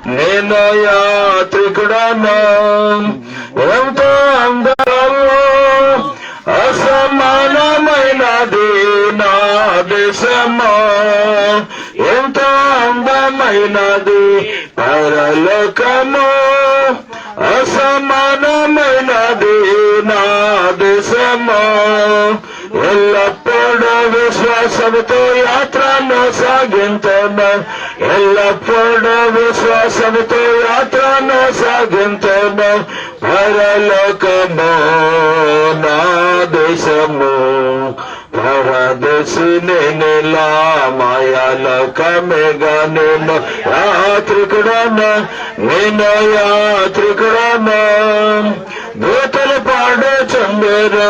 నేను యాత్రికుడను. ఎంతో అందము అసమానమైనది నా దేశము, ఎంతో అందమైనది పరలోకము, అసమానమైనది నా దేశము. ఎల్లప్పుడూ విశ్వాసంతో యాత్రను సాగింతును, ఎల్లప్పుడూ విశ్వాసంతో యాత్రను సాగింతును. పరలోకము నా దేశము, పరదేశిని నీలా మాయాలోకమేగా. నేను యాత్రికుడను, నేను యాత్రికుడను. దూతలు పాడుచుందురు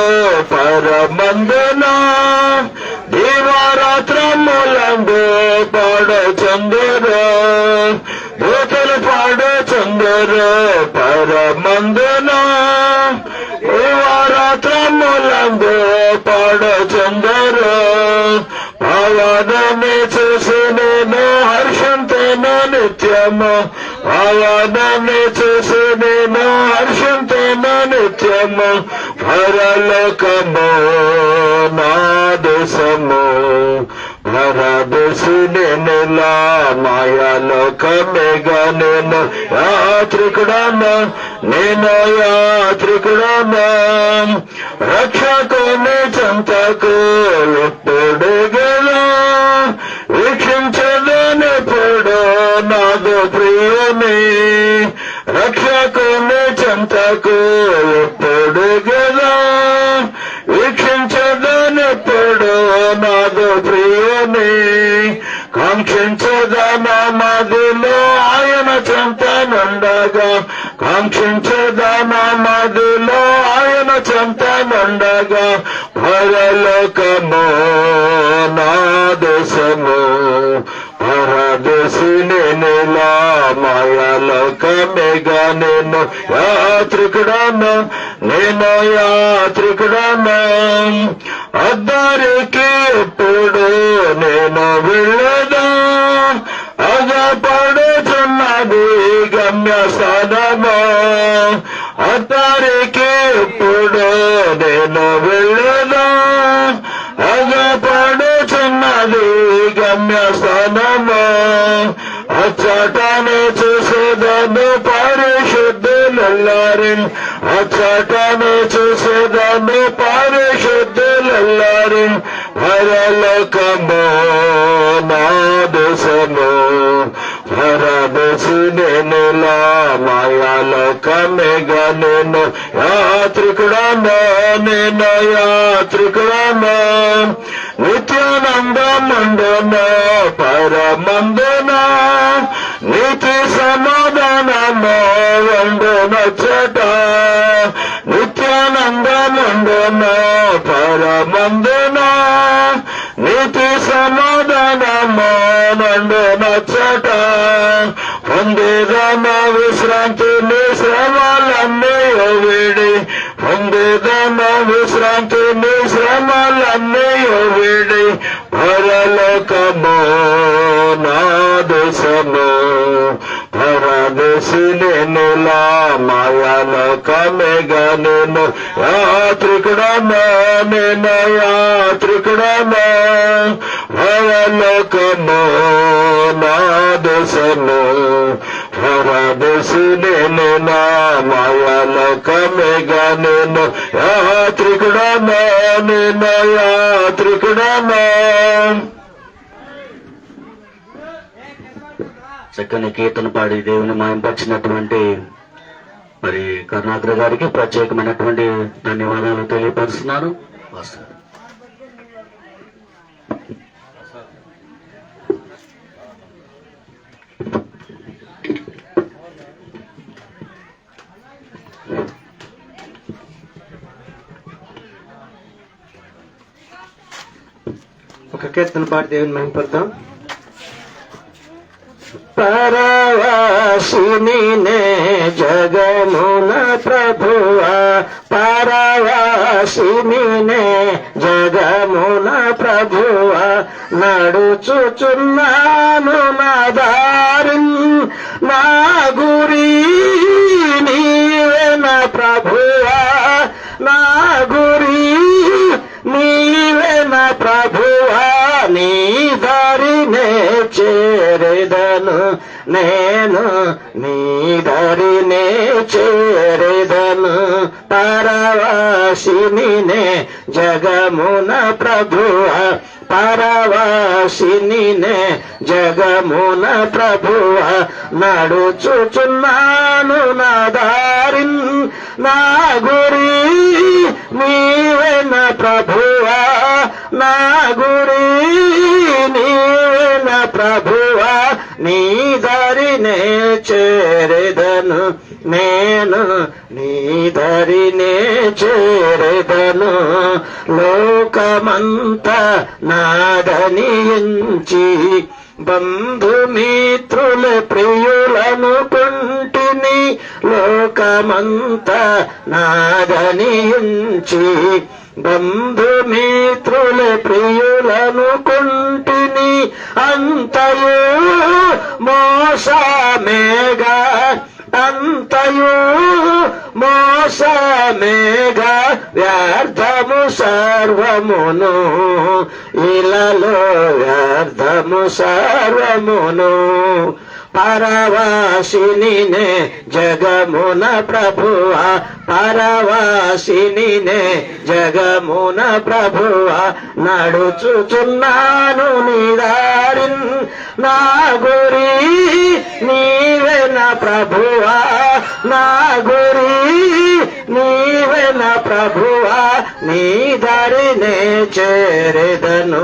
పరమందున, దివారాత్రములందు పాడుచుందురు. దూతలు పాడుచుందురు పరమందున, దివారాత్రములందు పాడుచుందురు. భావాన్ని చూసి నేను హర్షంతేను నిత్యము, భావాన్ని చూసి నేను హర్షంతేను నిత్యము. పరలోకము నా దేశము, పరదేశిని నీలా మాయాలోకమేగా. నేను యాత్రికుడను, నేను యాత్రికుడను. రక్షకుని చెంతకు ఎప్పుడు గెలా, వీక్షించదనెప్పుడు నాదు ప్రియుని. రక్షకుని చెంతకు ఎప్పుడు గెలా, వీక్షించదనెప్పుడు నాదు ప్రియుని. కాంక్షించదన మదిలో ఆయన చెంతనుండగా, కాంక్షించదన మదిలో ఆయన చెంతనుండగా. పరలోకము నా దేశము, పరదేశిని నీలా మాయాలోకమేగా. నేను యాత్రికుడను, నేను యాత్రికుడను. అద్దరికి ఎప్పుడు నేను వెళ్ళదా, అగపడుచున్నది గమ్యస్థానము. అద్దరికి ఎప్పుడు నేను వెళ్ళదా, అగపడుచున్నది గమ్యస్థానము. అచ్చటను చూసేదాన్ని పరిశుద్ధులెల్లారి, అచ్చటను చూసేదాన్ని పరిశుద్ధులెల్లారి. పరలోకము నా దేశము, పరదేశిని నీలా మాయాలోకమేగా. నేను యాత్రికుడను, నేను యాత్రికుడను. నిత్యానందముండును పరమందున, నీతి సమాధానము ఉండునచ్చట. నిత్యానందముండును పరమందున, నీతి సమాధానము ఉండునచ్చట. పొందేదన విశ్రాంతిని శ్రమలన్నీ వీడి, పొందేదన విశ్రాంతిని శ్రమలన్నీ వీడి. పరలోకము నా దేశము, పరదేశిని నీలా మాయాలోకమేగా. నేను యాత్రికుడను, నేను యాత్రికుడను. పరలోకము నా దేశము, పరదేశిని నీలా మాయాలోకమేగా. నేను యాత్రికుడను, నేను యాత్రికుడను. చక్కని కీర్తన పాడి దేవుని మాయంపరిచినటువంటి మరి కరుణాకర్ గారికి ప్రత్యేకమైనటువంటి ధన్యవాదాలు తెలియపరుస్తున్నాను. ఒక కీర్తన పాడి దేవుని మహిమపడతాం. పరవాసిని నే జగమున ప్రభువా, పరవాసిని నే జగమున ప్రభువా. నడుచుచున్నాను నా దారిన్, నా నా గురి నీవే నా ప్రభువా నీ దారినే చేరేదను నేను నీ దారినే చేరేదను పరవాసినినే జగమున ప్రభువా పరవాసినినే జగమున ప్రభువా నడుచుచున్నాను నా దారిన్ నా గురి నీవే నా ప్రభువా నా గురి నీవే నా ప్రభువా నీ దారినే చేరేదను నేను నీ దారినే చేరేదను లోకమంతా నాదనించి బంధుమిత్రుల ప్రియులను కొంటిని లోకమంతా నాదనించి బంధుమిత్రుల ప్రియులను కొంటిని అంతయు మోసమేగా అంతయు మోసమేగా వ్యర్థము సర్వమును ఇలలో వ్యర్థము సర్వమును పరవాసినినే జగమున ప్రభువా పరవాసినినే జగమున ప్రభువా నడుచుచున్నాను నీ దారిన్ నా గురి నీవే నా ప్రభువా నా గురి నీవే నా ప్రభువా నీ దారినే చేరేదను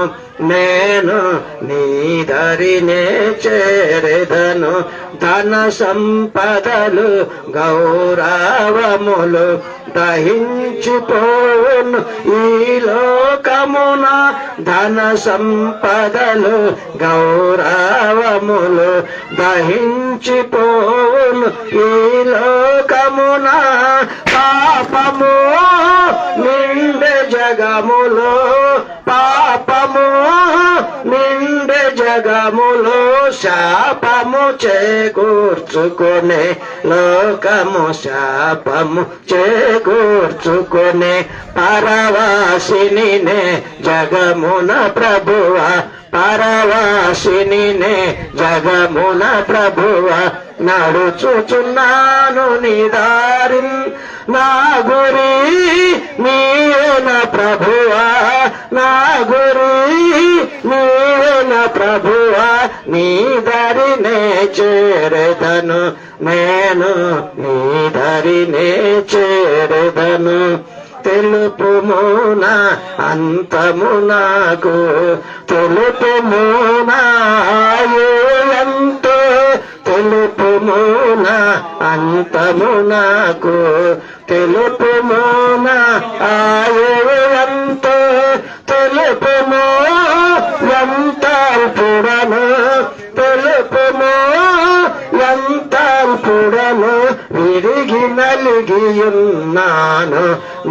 నేను నీ దారినే చేరేదను ధన సంపదలు గౌరవములు దహించిపోవును ఈ లోకమున ధన సంపదలు గౌరవములు దహించిపోవును ఈ లోకమున పాపము నిండే జగములో పాపము నిండే జగములో శాపము చేకూర్చుకొనే లోకము శాపము చేకూర్చుకొనే పరవాసినినే జగమున ప్రభువా పరవాసినినే జగమున ప్రభువా నడుచుచున్నాను నీ దారిన్ నా గురి నీవే నా ప్రభువా నా గురి నీవే నా ప్రభువా నీ దారినే చేరేదను నేను నీ దారినే చేరేదను తెలుపుమున అంతము నాకు తెలుపుమున ఎంతో తెలుపుమున అంతము నాకు తెలుపుమున ఎంతో తెలుపుము ఎంత పుడను తెలుపుము ఎంత పుడను విరిగి నలిగియున్నాను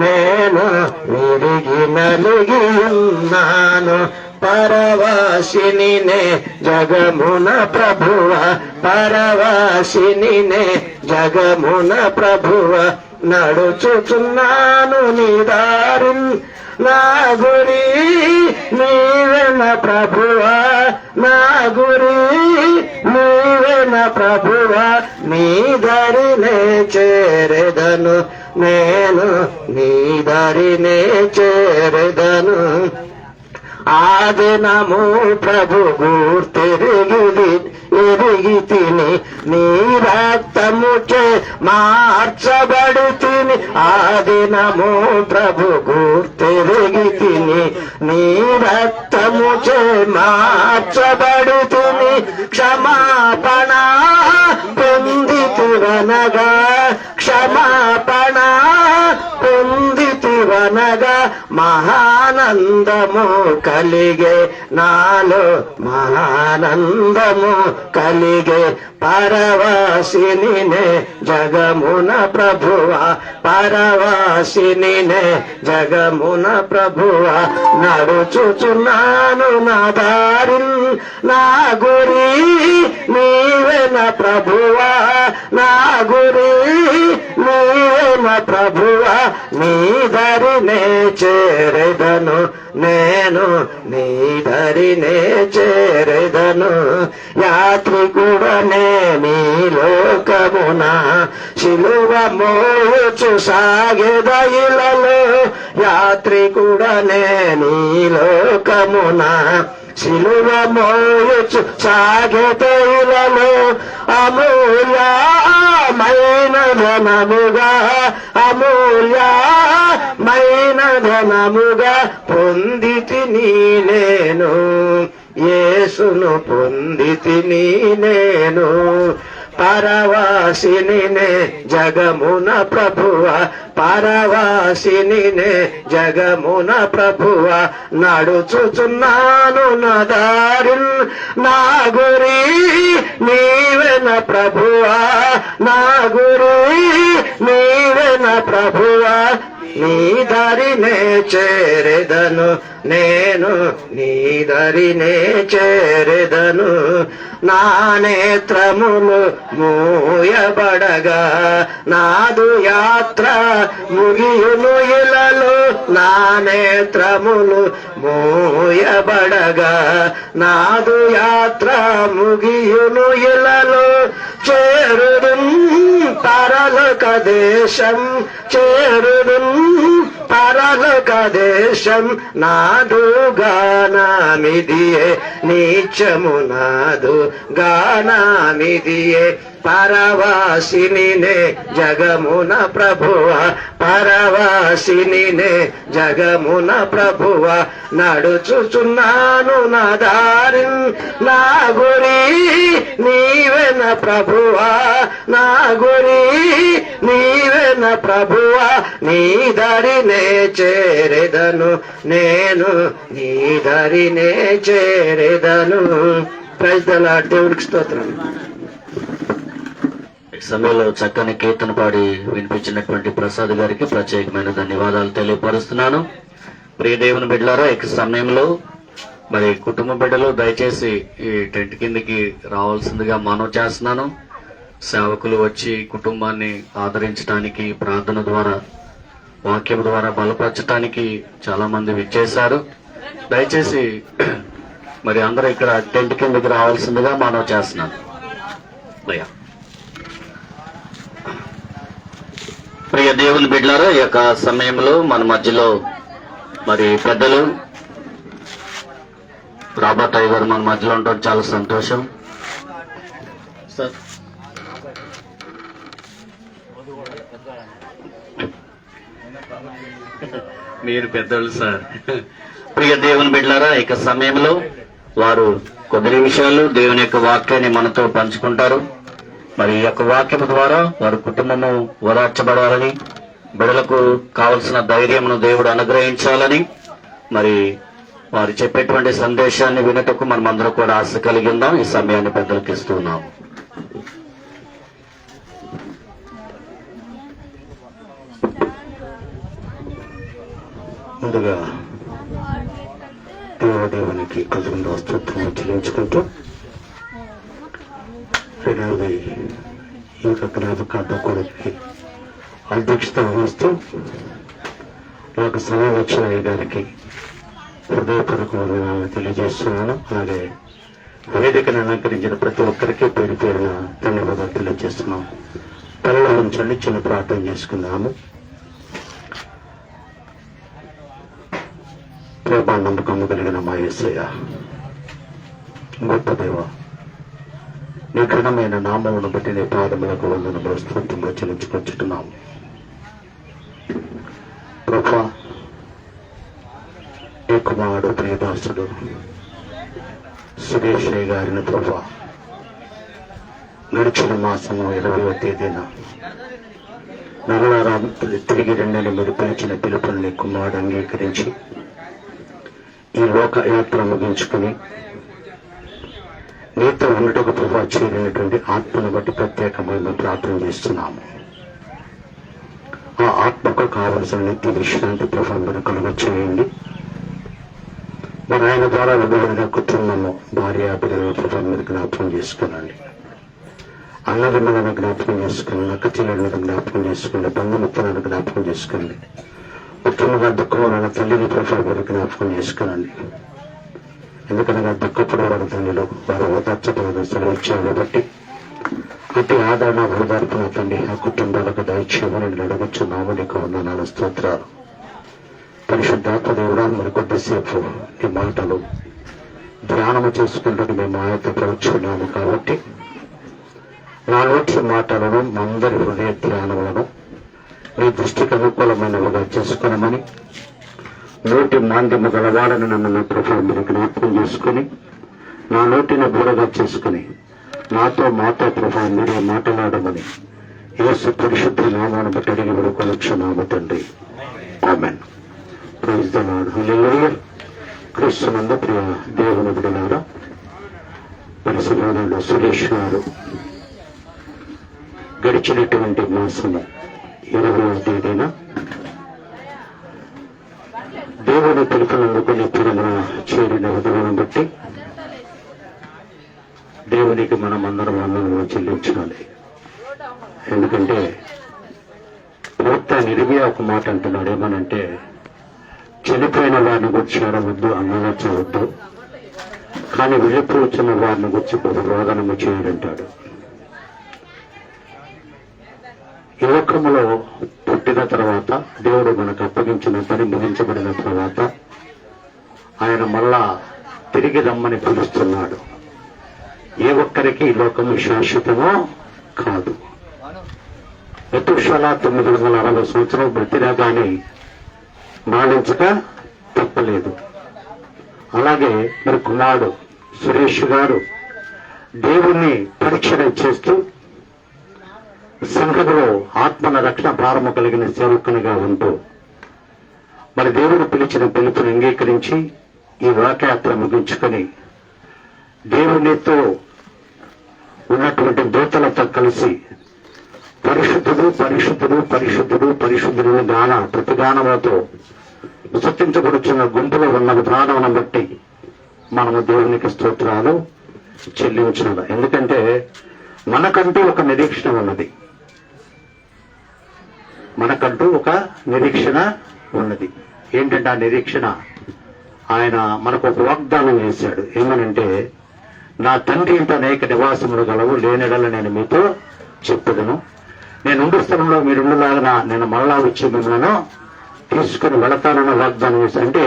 నేను విరిగి నలిగియున్నాను పరవాసినినే జగమున ప్రభువా పరవాసినినే జగమున ప్రభువా నడుచుచున్నాను నీ దారిన్ నా గురి నీవే నా ప్రభువా నా గురి నీవే నా ప్రభువా నీ దారినే చేరేదను నేను నీ దారినే చేరేదను ఆదినము ప్రభు ఎరిగి తిని నీ రక్తముచే మార్చబడి తిని ఆదినము ప్రభు గుర్తెరిగి తిని నీ రక్తముచే మార్చబడి తిని క్షమాపణ పొందితివనగా క్షమాపణ పొందితివనగా మహానందము కలిగే నాలో మహానందము కలిగే పరవాసినినే జగమున ప్రభువా పరవాసినినే జగమున ప్రభువా నడుచుచున్నాను నా దారిన్ నా గురి నీవే నా ప్రభువా నా గురి నీవేన ప్రభువా, నీ దరినే చేరెదను నేను, నీ దరినే చేరెదను. యాత్రికుడనే నీ లోకమున శిలువ మోచు సాగెదయిలలో, యాత్రికుడనే నీ లోకమున శిలువ మోయచు సాగెదయిలలో, అమూల్యమైన ధనముగా, అమూల్యమైన ధనముగా పొందితిని నేను, యేసును పొందితిని నేను. పరవాసినినే జగమున ప్రభువా, పరవాసినినే జగమున ప్రభువా, నడుచుచున్నాను నా దారిల్, నా గురి నీవెన ప్రభువా, నా గురి నీవెన ప్రభువా, నీ దరినే చేరెదను నేను, నీ దరినే చేరెదను. నా నేత్రములు మూయబడగా నాదు యాత్ర ముగియును ఇలలో, నా నేత్రములు మూయబడగా నాదు యాత్ర ముగియును ఇలలో, చేరుదున్ పరలోక దేశం, చేరుదున్ పరలోక దేశం, నాదు గానమిదియే నిత్యము, నాదు గానమిదియే. పరవాసినినే జగమున ప్రభువా, పరవాసినినే జగమున ప్రభువా, నడుచుచున్నాను నా దారి, నా గురి నీవెన ప్రభువా, నా గురి నీవెన ప్రభువా, నీ దరినే చేరెదను నేను, నీ దరినే చేరెదను. Praise the Lord. దేవుడికి స్తోత్రం. సమయంలో చక్కని కీర్తన పాడి వినిపించినటువంటి ప్రసాద్ గారికి ప్రత్యేకమైన ధన్యవాదాలు తెలియపరుస్తున్నాను. ప్రియ దేవుని బిడ్డలారా, ఈ సమయంలో మరి కుటుంబ బిడ్డలు దయచేసి ఈ టెంట్ కిందకి రావాల్సిందిగా మనవి చేస్తున్నాను. సేవకులు వచ్చి కుటుంబాన్ని ఆదరించడానికి, ప్రార్థన ద్వారా, వాక్యం ద్వారా బలపరచడానికి చాలా మంది విచ్చేశారు. దయచేసి మరి అందరూ ఇక్కడ టెంట్ కిందకి రావాల్సిందిగా మనవి చేస్తున్నాను. ప్రియ దేవుని బిడ్డలారా, ఈ యొక్క సమయంలో మన మధ్యలో మరి పెద్దలు రాబర్ట్ గారు మన మధ్యలో ఉండడం చాలా సంతోషం. సార్ మీరు పెద్దోళ్ళు సార్. ప్రియ దేవుని బిడ్డలారా, ఈ సమయంలో వారు కొద్ది నిమిషాలు దేవుని యొక్క వాక్యాన్ని మనతో పంచుకుంటారు. మరి ఈ యొక్క వాక్యం ద్వారా వారి కుటుంబము ఓదార్చబడాలని, బిడ్డలకు కావలసిన ధైర్యమును దేవుడు అనుగ్రహించాలని, మరి వారు చెప్పేటువంటి సందేశాన్ని వినటకు మనమందరూ కూడా ఆశ కలిగి ఉందాం. ఈ సమయాన్ని పెద్దలకు ఇస్తున్నాము. ముందుగా దేవునికి కలుగుండా స్తోత్రం చెల్లించుకుంటూ, రెండవది ఇంకా జ్ఞాపకాంత కొడుకు అధ్యక్షత వహిస్తూ నాకు సమయం వచ్చిన గారికి హృదయపూర్వకమైన తెలియజేస్తున్నాను. అలాగే వేదికను అలంకరించిన ప్రతి ఒక్కరికి పేరు పేరున ధన్యవాదాలు తెలియజేస్తున్నాం. తలలో ఉంచండి, చిన్న ప్రార్థన చేసుకుందాము. ప్రేమ నమ్మకము కలిగిన మా యేసయ్య, గొప్ప దేవ, నీ ఘనమైన నామమును బట్టి నీ పాదములకు వందనములు స్తుతులు చెల్లించుకొచ్చుతున్నాము. ప్రభువా, నీ కుమారుడు ప్రియదాసుడు సురేష్ గారిని ప్రభువా గడిచిన మాసం 20వ తేదీన నగలారా తిరిగి రెండని మీరు పిలిచిన పిలుపుని నీ కుమారుడు అంగీకరించి ఈ లోక యాత్ర ముగించుకుని నీతో ఉన్నటకు ప్రభావ చేరినటువంటి ఆత్మను బట్టి ప్రత్యేకమైన ప్రార్థన చేస్తున్నాము. ఆ ఆత్మకు కావలసిన నిత్య విశ్రాంతి ప్రభావం మీరు కలుగ చేయండి. మరి ఆయన ద్వారా విలువైన కుటుంబము, భార్య, పిల్లల ప్రభావం మీరు జ్ఞాపకం చేసుకునండి. అన్నదమ్ములను జ్ఞాపకం చేసుకోండి, అక్క చెల్లెలను జ్ఞాపకం చేసుకోండి, బంధుమిత్రులను జ్ఞాపకం చేసుకోండి, ముఖ్యంగా దుఃఖమైన తల్లిని ప్రభావాన్ని జ్ఞాపకం చేసుకోనండి. ఎందుకనగా దుఃఖపడే వారి తల్లిలో వారు ఓదార్చబోదని సెలవిచ్చారు కాబట్టి అతి ఆదరణ ఓదార్పున తండ్రి ఆ కుటుంబాలకు దయచేయమని అడగొచ్చున్నాము. నీకు వందనాలు, స్తోత్రాలు. పరిశుద్ధాత్మ దేవుడా, మరి కొద్దిసేపు నీ మాటలు ధ్యానము చేసుకుంటూ మేము ఆయత్తపరుచున్నాము కాబట్టి నా నోటి మాటలను అందరి హృదయ ధ్యానములను నీ దృష్టికి అనుకూలమైనవిగా చేసుకున్నామని నోటి మాంద్యము గలవాడని నన్ను నా ప్రభావం మీరు జ్ఞాపకం చేసుకుని నా నోటిని బూరగా చేసుకుని నాతో మాతో ప్రభావం మీరే మాట్లాడమని యేసు పరిశుద్ధ నామాన్ని బట్టి అడిగి వేడుకొనుచున్నాము తండ్రి. ఆమేన్. Praise the Lord. హల్లెలూయా. క్రీస్తునందు ప్రియ దేవుని బిడ్డలారా, పరిశుద్ధుడు సురేష్ గారు గడిచినటువంటి మాసము 20వ తేదీన దేవుని పిలుపునందుకు నిత్యమున చేరిన విధులను బట్టి దేవునికి మనం అందరం వందనములు చెల్లించాలి. ఎందుకంటే ప్రవక్త ఇర్మియా ఒక మాట అంటున్నాడు, ఏమనంటే చనిపోయిన వారిని గురించి ఏడవద్దు, అన్నవచ్చవద్దు, కానీ వెళ్ళిపోతున్న వారిని గురించి ప్రబోధనము చేయడంటాడు. ఈ లోకములో పుట్టిన తర్వాత దేవుడు మనకు అప్పగించిన పని ముగించబడిన తర్వాత ఆయన మళ్ళా తిరిగి రమ్మని పిలుస్తున్నాడు. ఏ ఒక్కరికి ఈ లోకము శాశ్వతమో కాదు. మెతుషల 960 సంవత్సరం బ్రతినా కానీ మాలించక తప్పలేదు. అలాగే మరి కుమారుడు సురేష్ గారు దేవుణ్ణి పరీక్షణ చేస్తూ సంఘంలో ఆత్మల రక్షణ భారము కలిగిన సేవకునిగా ఉంటూ మరి దేవుడు పిలిచిన పిలుపుని అంగీకరించి ఈ వాక్యాత్ర ముగించుకొని దేవునితో ఉన్నటువంటి దూతలతో కలిసి పరిశుద్ధుడు పరిశుద్ధుడు పరిశుద్ధుడు పరిశుద్ధుడు గాన ప్రతిగానములతో విసర్జించబడుచున్న గుంపులో ఉన్న విధానం బట్టి మనము దేవునికి స్తోత్రాలు చెల్లించాలి. ఎందుకంటే మనకంటూ ఒక నిరీక్షణ ఉన్నది. మనకంటూ ఒక నిరీక్షణ ఉన్నది. ఏంటంటే ఆ నిరీక్షణ, ఆయన మనకు ఒక వాగ్దానం చేశాడు. ఏమనంటే, నా తండ్రి ఇంట అనేక నివాసములు గలవు, లేనిడల నేను మీతో చెప్పుదును, నేను ఉండు స్థలంలో మీరుండలాగా నేను మళ్ళా వచ్చి మిమ్మల్ని తీసుకుని వెళతానన్న వాగ్దానం చేశాడు. అంటే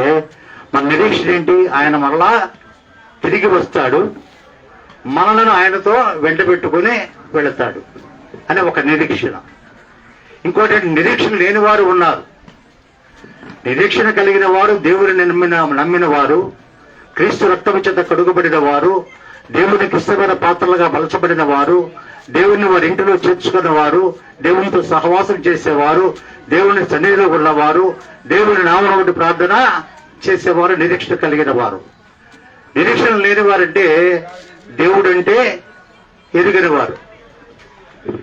మన నిరీక్షణ ఏంటి? ఆయన మళ్ళా తిరిగి వస్తాడు, మనలను ఆయనతో వెంట పెట్టుకుని వెళతాడు అనే ఒక నిరీక్షణ. ఇంకోటి, నిరీక్షణ లేని వారు ఉన్నారు. నిరీక్షణ కలిగిన వారు దేవుని నమ్మిన వారు, క్రీస్తు రక్తము చేత కడుగబడిన వారు, దేవునికి ఇష్టమైన పాత్రలుగా మలచబడిన వారు, దేవుని వారి ఇంటిలో చేర్చుకున్న వారు, దేవునితో సహవాసం చేసేవారు, దేవుని సన్నిధిలో ఉన్నవారు, దేవుని నామం వంటి ప్రార్థన చేసేవారు నిరీక్షణ కలిగిన వారు. నిరీక్షణ లేని వారంటే దేవుడంటే ఎరుగని వారు.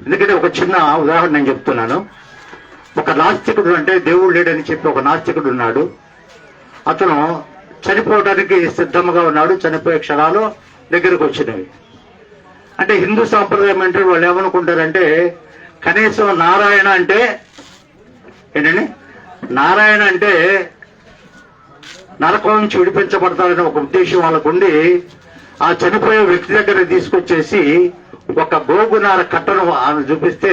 ఎందుకంటే ఒక చిన్న ఉదాహరణ నేను చెప్తున్నాను. ఒక నాస్తికుడు, అంటే దేవుడు లేడని చెప్పి ఒక నాస్తికుడు ఉన్నాడు. అతను చనిపోవడానికి సిద్ధంగా ఉన్నాడు. చనిపోయే క్షణాలు దగ్గరకు వచ్చినవి. అంటే హిందూ సాంప్రదాయం అంటే వాళ్ళు ఏమనుకుంటారంటే, కనీసం నారాయణ అంటే ఏంటండి, నారాయణ అంటే నరకం నుంచి విడిపించబడతారనే ఒక ఉద్దేశం వాళ్ళకు ఉండి, ఆ చనిపోయే వ్యక్తి దగ్గర తీసుకొచ్చేసి ఒక గోగునార కట్టను ఆయన చూపిస్తే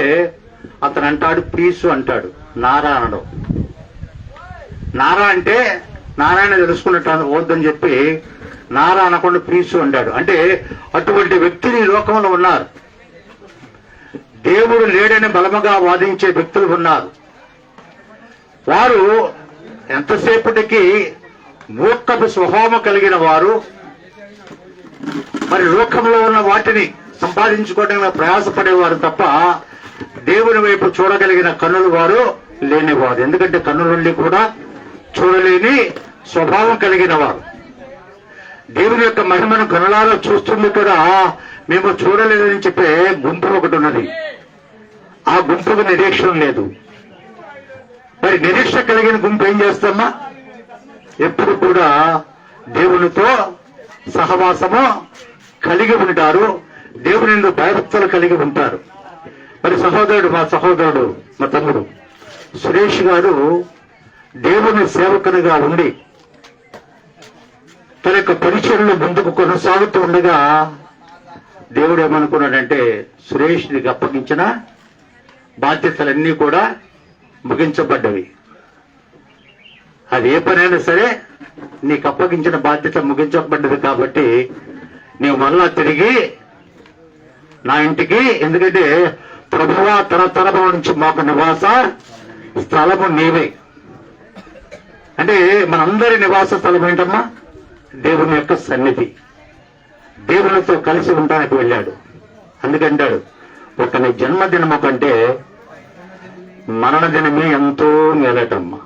అతను అంటాడు పీసు అంటాడు. నారా అనడం. నారా అంటే నారాయణ తెలుసుకున్నట్టు వద్దని చెప్పి నారా అనకుండా పీసు అంటాడు. అంటే అటువంటి వ్యక్తులు ఈ లోకంలో ఉన్నారు. దేవుడు లేడని బలముగా వాదించే వ్యక్తులు ఉన్నారు. వారు ఎంతసేపటికి మూర్ఖపు స్వభావం కలిగిన వారు, మరి లోకంలో ఉన్న వాటిని సంపాదించుకోవడానికి ప్రయాసపడేవారు తప్ప దేవుని వైపు చూడగలిగిన కన్నులు వారు లేనివారు. ఎందుకంటే కన్నులుండి కూడా చూడలేని స్వభావం కలిగిన వారు. దేవుని యొక్క మహిమను కనులారా చూస్తుంది కూడా మేము చూడలేదని చెప్పే గుంపు ఒకటి ఉన్నది. ఆ గుంపుకు నిరీక్షణ లేదు. మరి నిరీక్షణ కలిగిన గుంపు ఏం చేస్తామా? ఎప్పుడు కూడా దేవునితో సహవాసము కలిగి ఉంటారు. దేవుని యందు భయభక్తులు కలిగి ఉంటారు. మరి మా సహోదరుడు మా తమ్ముడు సురేష్ గారు దేవుని సేవకునిగా ఉండి తన యొక్క పరిచయంలో ముందుకు కొనసాగుతూ ఉండగా దేవుడు ఏమనుకున్నాడంటే, సురేష్ నీకు అప్పగించిన బాధ్యతలన్నీ కూడా ముగించబడ్డవి. అది ఏ పనైనా సరే నీకు అప్పగించిన బాధ్యత ముగించబడ్డది కాబట్టి నీవు మళ్ళా తిరిగి నా ఇంటికి, ఎందుకంటే ప్రభువా తరతరముల నుంచి మాకు నివాస స్థలము నీవే. అంటే మనందరి నివాస స్థలం ఏంటమ్మా? దేవుని యొక్క సన్నిధి. దేవునితో కలిసి ఉండడానికి వెళ్ళాడు. అందుకంటాడు, ఒకని జన్మదినము కంటే మరణ దినమే ఎంతో మేలటమ్మా.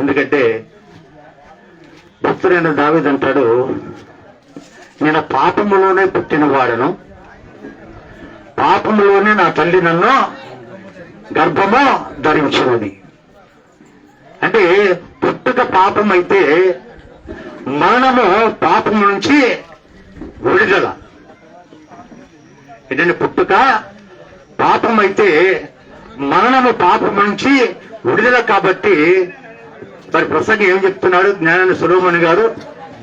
ఎందుకంటే భక్తుడైన దావీదు అంటాడు, నేను పాపములోనే పుట్టినవాడను, పాపములోనే నా తల్లి నన్ను గర్భము ధరించినది. అంటే పుట్టుక పాపం అయితే మరణము పాపం నుంచి విడుదల. ఏంటంటే పుట్టుక పాపం అయితే మరణము పాపం నుంచి విడుదల. కాబట్టి మరి ప్రసంగి ఏం చెప్తున్నాడు జ్ఞానాన్ని సొలొమోను గారు,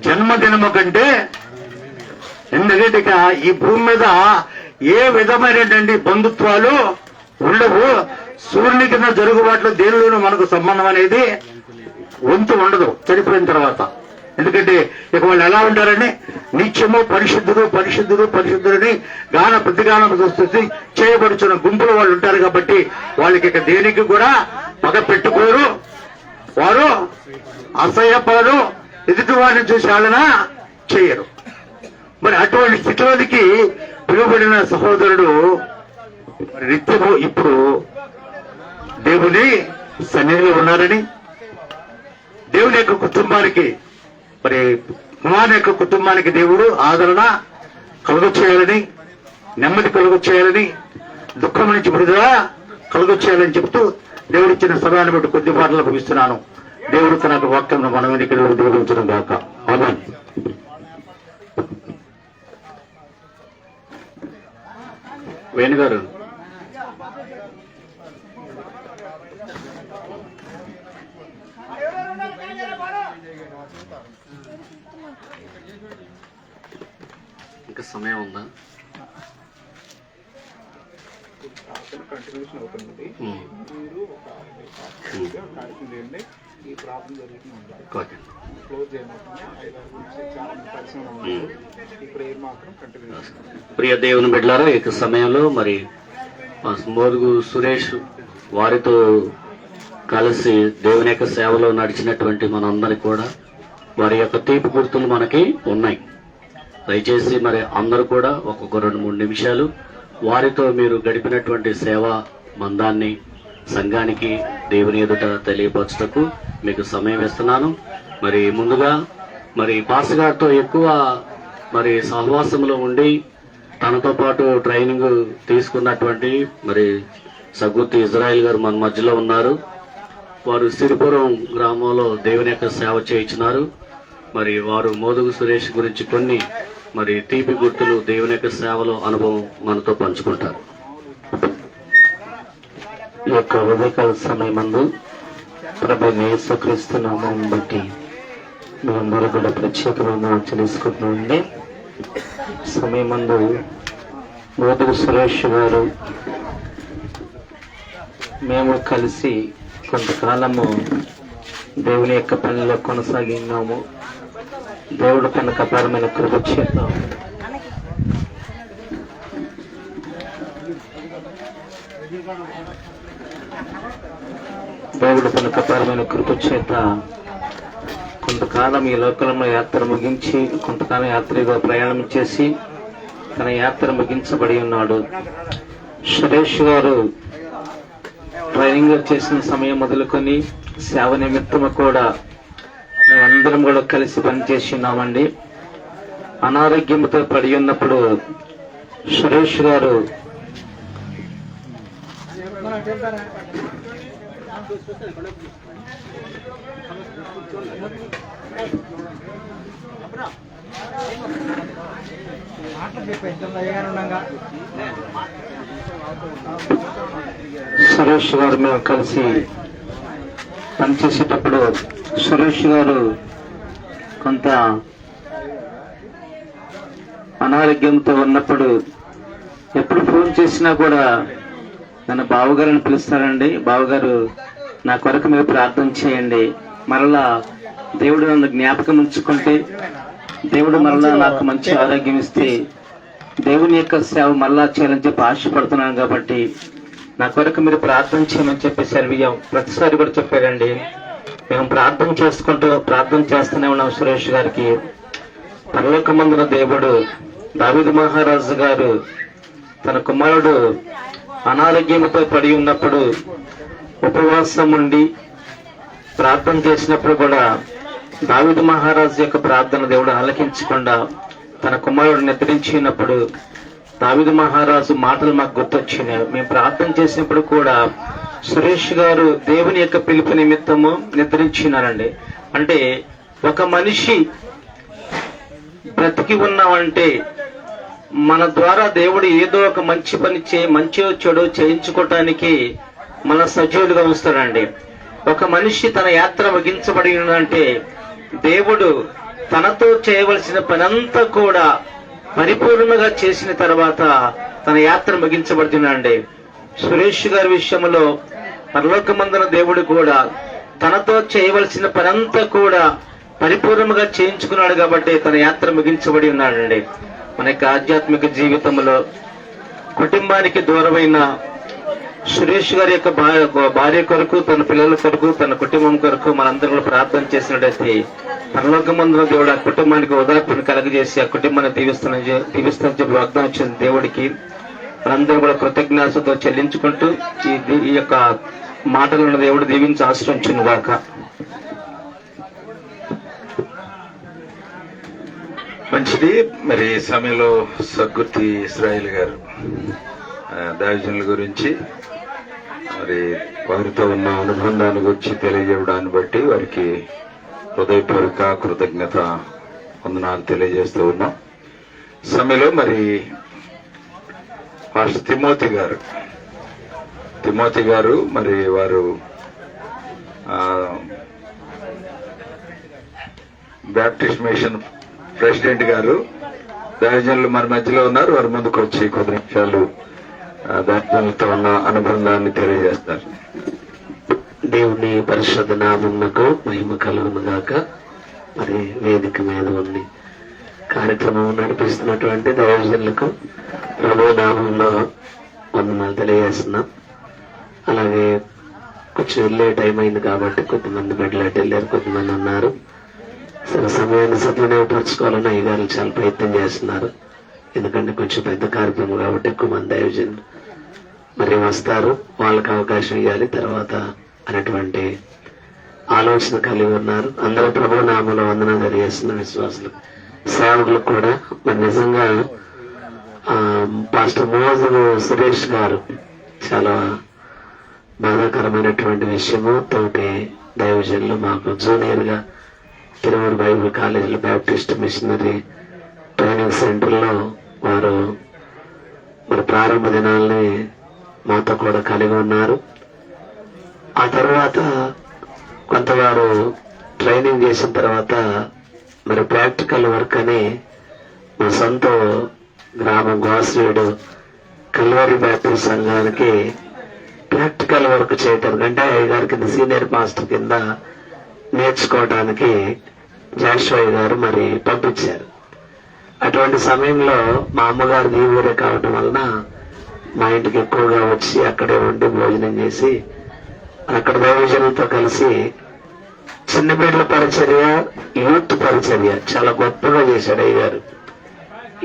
జన్మదినము కంటే, ఎందుకంటే ఇక ఈ భూమి మీద ఏ విధమైనటువంటి బంధుత్వాలు ఉండవు. సూర్యుని కింద జరుగుబాట్లు దేనిలోనూ మనకు సంబంధం అనేది వంతు ఉండదు చనిపోయిన తర్వాత. ఎందుకంటే ఇక వాళ్ళు ఎలా ఉంటారని నిత్యము పరిశుద్ధుడు పరిశుద్ధుడు పరిశుద్ధుడిని ప్రతిగానం స్తుతి చేయబడుచున్న గుంపులు వాళ్ళు ఉంటారు. కాబట్టి వాళ్ళకి ఇక దేనికి కూడా పగ పెట్టుకోరు, వారు అసహ్యపడరు, ఎదుటి వారిని చూసి ఆలన చేయరు. మరి అటువంటి స్థితిలోనికి పిలువబడిన సహోదరుడు మరి నిత్యము ఇప్పుడు దేవుని సన్నిధిలో ఉన్నారని, దేవుని యొక్క కుటుంబానికి, మరి కుమారుని యొక్క కుటుంబానికి దేవుడు ఆదరణ కలుగు చేయాలని, నెమ్మది కలుగు చేయాలని, దుఃఖం నుంచి విడుదల కలుగు చేయాలని చెప్తూ దేవుడిచ్చిన సమయాన్ని బట్టి కొద్ది మాటలు ముగిస్తున్నాను. దేవుడు తన వాక్యం మనం ఇక్కడ దీవించడం గాక. ఆమేన్. వేణుగారు ఇంకా సమయం ఉందా? కంటిన్యూషన్ అవుతుంది. మీరు ఈ ప్రాబ్లం జరుగుతుంది, క్లోజ్ చేయమంటున్నా. 5-6 గురించి చాలా పరిశ్రమ ఉన్నారు. ఈ ప్రేయర్ మాత్రం కంటిన్యూషన్. ప్రియ దేవుని బిడ్డలారా, ఈ సమయంలో మరి మోదుగు సురేష్ వారితో కలిసి దేవుని యొక్క సేవలో నడిచినటువంటి మనందరికి కూడా వారి యొక్క తీపి గుర్తులు మనకి ఉన్నాయి. దయచేసి మరి అందరూ కూడా ఒక్కొక్క 2-3 నిమిషాలు వారితో మీరు గడిపినటువంటి సేవా మందాన్ని సంఘానికి దేవుని ఎదుట తెలియపరచుటకు మీకు సమయం ఇస్తున్నాను. మరి ముందుగా మరి పాస్టర్ గారితో ఎక్కువ మరి సహవాసంలో ఉండి తనతో పాటు ట్రైనింగ్ తీసుకున్నటువంటి మరి సగుర్తి ఇజ్రాయిల్ గారు మన మధ్యలో ఉన్నారు. వారు సిరిపురం గ్రామంలో దేవుని యొక్క సేవ చేయించినారు. మరి వారు మోదుగు సురేష్ గురించి కొన్ని మరి తీపి గుర్తులు దేవుని యొక్క సేవలో అనుభవం మనతో పంచుకుంటారు. ఈ యొక్క ఉదయకాల సమయమందు ప్రభువైన యేసుక్రీస్తు నామం బట్టి మేమందరూ కూడా ప్రత్యేకమైన తెలుసుకుంటున్నామండి. సమయమందు మోదుగు సురేష్ గారు మేము కలిసి కొంతకాలము దేవుని యొక్క పనిలో కొనసాగినాము. దేవుడు కనుక అపారమైన కృప చేత కొంతకాలం ఈ లోకంలో యాత్ర ముగించి కొంతకాలం యాత్రిగా ప్రయాణం చేసి తన యాత్ర ముగించబడి ఉన్నాడు. సురేష్ గారు ట్రైనింగ్ చేసిన సమయం మొదలుకొని సేవ నిమిత్తము కూడా మేమందరం కూడా కలిసి పనిచేసి ఉన్నామండి. అనారోగ్యంతో పడి ఉన్నప్పుడు సురేష్ గారు సురేష్ గారు మేము కలిసి పనిచేసేటప్పుడు సురేష్ గారు కొంత అనారోగ్యంతో ఉన్నప్పుడు ఎప్పుడు ఫోన్ చేసినా కూడా నన్ను బావగారిని పిలుస్తారండి. బావగారు నా కొరకు మీరు ప్రార్థన చేయండి, మరలా దేవుడు నన్ను జ్ఞాపకం ఉంచుకుంటే, దేవుడు మరలా నాకు మంచి ఆరోగ్యం ఇస్తే దేవుని యొక్క సేవ మరలా చేయాలని చెప్పి ఆశపడుతున్నాను కాబట్టి నా కొరకు మీరు ప్రార్థన చేయమని చెప్పేసి ప్రతిసారి కూడా చెప్పారండి. మేము ప్రార్థన చేస్తూనే ఉన్నాం. సురేష్ గారికి పరలోకమందున దేవుడు దావీదు మహారాజు గారు తన కుమారుడు అనారోగ్యంతో పడి ఉన్నప్పుడు ఉపవాసం ఉండి ప్రార్థన చేసినప్పుడు కూడా దావీదు మహారాజు యొక్క ప్రార్థన దేవుడు ఆలకించకుండా తన కుమారుడు నిద్రించినప్పుడు దావీదు మహారాజు మాటలు మాకు గుర్తొచ్చినాయి. మేము ప్రార్థన చేసినప్పుడు కూడా సురేష్ గారు దేవుని యొక్క పిలుపు నిమిత్తము నిద్రించినారండి. అంటే ఒక మనిషి బ్రతికి ఉన్నామంటే మన ద్వారా దేవుడు ఏదో ఒక మంచి పని మంచి చెడు చేయించుకోవటానికి మన సజీవులుగా ఉంస్తాడండి. ఒక మనిషి తన యాత్ర ముగించబడి అంటే దేవుడు తనతో చేయవలసిన పనంతా కూడా పరిపూర్ణంగా చేసిన తర్వాత తన యాత్ర ముగించబడుతున్నాడండి. సురేష్ గారి విషయంలో పరలోకమందున దేవుడు కూడా తనతో చేయవలసిన పనంతా కూడా పరిపూర్ణంగా చేయించుకున్నాడు కాబట్టి తన యాత్ర ముగించబడి ఉన్నాడండి. మన యొక్క ఆధ్యాత్మిక జీవితంలో కుటుంబానికి దూరమైన సురేష్ గారి యొక్క భార్య కొరకు, తన పిల్లల కొరకు, తన కుటుంబం కొరకు మనందరం కూడా ప్రార్థన చేసినట్టయితే పరలోకమందున దేవుడు ఆ కుటుంబానికి ఓదార్పును కలగజేసి ఆ కుటుంబాన్ని దీవిస్తానని చెప్పి వాగ్దానం ఇచ్చిన దేవుడికి మనందరం కూడా కృతజ్ఞతతో చెల్లించుకుంటూ ఈ యొక్క మాటలను దేవుడు దీవించి ఆశ్రయించును గాక. మంచిది. మరి ఈ సమయంలో సగ్గుర్తి ఇస్రాయేల్ గారు దైవజనుల గురించి మరి వారితో ఉన్న అనుబంధాన్ని గురించి తెలియజేయడాన్ని బట్టి వారికి హృదయపూర్వక కృతజ్ఞత వందనాలు తెలియజేస్తూ ఉన్నాం. సమయంలో మరి పాస్టర్ తిమోతి గారు మరి వారు బ్యాప్టిస్ట్ మిషన్ ప్రెసిడెంట్ గారు దైవజనులు మన మధ్యలో ఉన్నారు. వారి ముందుకు వచ్చి కొద్ది నిమిషాలు దైవజనులతో ఉన్న అనుబంధాన్ని తెలియజేస్తారు. దేవుని పరిశుద్ధ నామమునకు మహిమ కలుగును గాక. మరి వేదిక మీద ఉంది కార్యక్రమం నడిపిస్తున్నటువంటి దైవజనులకు ప్రభు నామంలో వందనాలు తెలియజేస్తున్నాం. అలాగే కొంచెం వెళ్ళే టైం అయింది కాబట్టి కొంతమంది బెడ్లెట్ వెళ్ళారు, కొంతమంది ఉన్నారు. సమయాన్ని సద్వినియోగపరచుకోవాలని అయ్యగారు చాలా ప్రయత్నం చేస్తున్నారు. ఎందుకంటే కొంచెం పెద్ద కార్యక్రమం కాబట్టి ఎక్కువ మంది దైవజనులు మరి వస్తారు, వాళ్ళకి అవకాశం ఇవ్వాలి తర్వాత అనేటువంటి ఆలోచన కలిగి ఉన్నారు. అందరూ ప్రభు నామంలో వందనం తెలియజేస్తున్న విశ్వాసులు సేవకులకు కూడా మరి నిజంగా పాస్టర్ మోజు సురేష్ గారు చాలా బాధాకరమైనటువంటి విషయము. తోటి దైవజనులు మాకు జూనియర్ గా తిరుమల బైబిల్ కాలేజీలో బ్యాప్టిస్ట్ మిషనరీ ట్రైనింగ్ సెంటర్లో వారు మరి ప్రారంభ దినాల్ని మాతో కూడా కలిగి ఉన్నారు. ఆ తర్వాత కొంత వారు ట్రైనింగ్ చేసిన తర్వాత మరి ప్రాక్టికల్ వర్క్ అని మా సొంత గ్రామం గోసవీడు కల్వరి బ్యాప్టిస్ట్ సంఘానికి ప్రాక్టికల్ వర్క్ చేయటం అంటే అయ్యగారి కింద సీనియర్ మాస్టర్ కింద నేర్చుకోవడానికి జాషువయ్య గారు మరి పంపించారు. అటువంటి సమయంలో మా అమ్మగారు ఈ ఊరే కావటం వలన మా ఇంటికి ఎక్కువగా వచ్చి అక్కడే ఉండి భోజనం చేసి అక్కడ దైవజనులతో కలిసి చిన్న బిడ్డల పరిచర్య, యూత్ పరిచర్య చాలా గొప్పగా చేశాడు అయ్యగారు.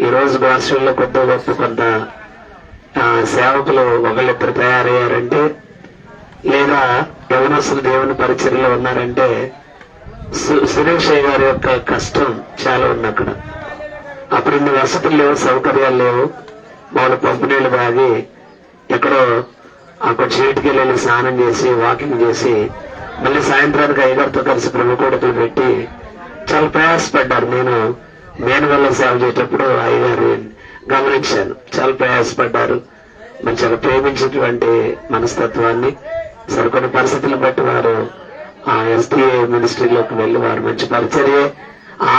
ఈ రోజు భాషల్లో కొత్త గొప్ప కొంత సేవకులు ఒకళ్ళిద్దరు తయారయ్యారంటే లేదా యవనస్తులు దేవుని పరిచర్యలో ఉన్నారంటే సురేష్ గారి యొక్క కష్టం చాలా ఉంది అక్కడ. అప్పుడు ఇన్ని వసతులు లేవు, సౌకర్యాలు లేవు. వాళ్ళు పంపిణీళ్ళు బాగి ఎక్కడో కొంచెం ఇంటికి వెళ్ళి స్నానం చేసి వాకింగ్ చేసి మళ్ళీ సాయంత్రానికి అయ్యగారితో కలిసి ప్రభుకోడతలు పెట్టి చాలా ప్రయాసపడ్డారు. నేను వల్ల సేవ చేసేటప్పుడు అయ్యగారు గమనించాను. చాలా ప్రయాసపడ్డారు. మరి చాలా ప్రేమించేటువంటి మనస్తత్వాన్ని సరికొన్ని పరిస్థితులను బట్టి వారు ఆ ఎస్డిఏ మినిస్ట్రీలోకి వెళ్ళి వారు మంచి పరిచర్య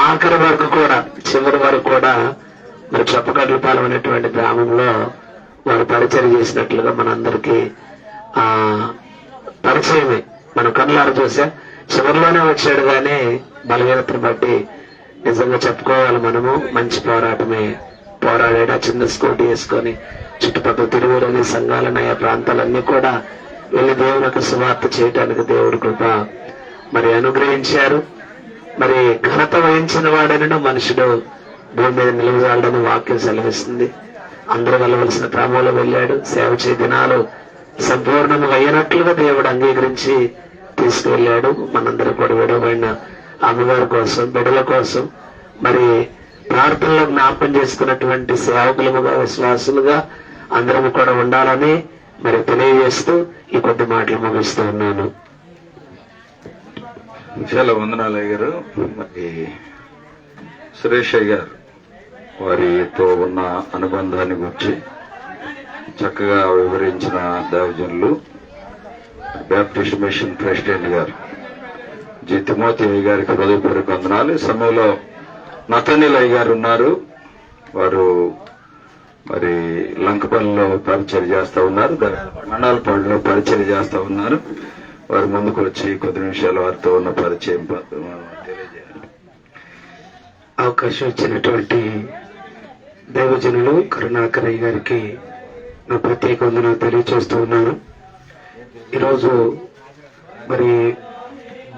ఆఖరి వరకు కూడా చివరి వరకు కూడా మరి చొప్పకడ్లపాలెం అనేటువంటి గ్రామంలో వారు పరిచర్య చేసినట్లుగా మనందరికీ పరిచయమే. మనం కళ్ళారు చూసా, చివరిలోనే వచ్చాడు కానీ బలహీనతను బట్టి నిజంగా చెప్పుకోవాలి మనము మంచి పోరాటమే పోరాడాడు. ఆ చిన్న స్కూటీ వేసుకొని చుట్టుపక్కల తిరువులని సంఘాలని ఆ ప్రాంతాలన్నీ కూడా వెళ్ళి దేవుని యొక్క సువార్త చేయడానికి దేవుడి కృప మరి అనుగ్రహించారు. మరి ఘనత వహించిన వాడనను మనుషుడు భూమి మీద నిలవజాలని వాక్యం సెలవిస్తుంది. అందరూ వెళ్ళవలసిన క్రమంలో వెళ్ళాడు. సేవ చేయ దినాలు సంపూర్ణంగా అయినట్లుగా దేవుడు అంగీకరించి తీసుకువెళ్ళాడు. మనందరూ కూడా విడవబడిన అమ్మగారి కోసం బిడ్డల కోసం మరి ప్రార్థనలో జ్ఞాపకం చేసుకున్నటువంటి సేవకులుగా విశ్వాసులుగా అందరం కూడా ఉండాలని మరి తెలియజేస్తూ ఈ కొద్ది మాటలు ముగిస్తూ ఉన్నాను. చాలా వందనాలు అయ్యారు. మరి సురేష్ అయ్యారు వారితో ఉన్న అనుబంధాన్ని గురించి చక్కగా వివరించిన దైవజనులు బ్యాప్టిస్ట్ మిషన్ ప్రెసిడెంట్ గారు జి తిమోతి గారికి హృదయపూర్వక వందనాలు. ఈ సమయంలో నతనీల్ అయ్య గారు ఉన్నారు. వారు మరి లంకపల్లిలో పరిచయం చేస్తా ఉన్నారు, మండలపాడులో పరిచయం చేస్తా ఉన్నారు. వారు ముందుకు వచ్చి కొద్ది నిమిషాలు వారితో ఉన్న పరిచయం తెలియజేయాలి. అవకాశం ఇచ్చినటువంటి దైవజనులు కరుణాకరయ్య గారికి నా ప్రత్యేక వందనాలు తెలియజేస్తూ ఉన్నాను. ఈరోజు మరి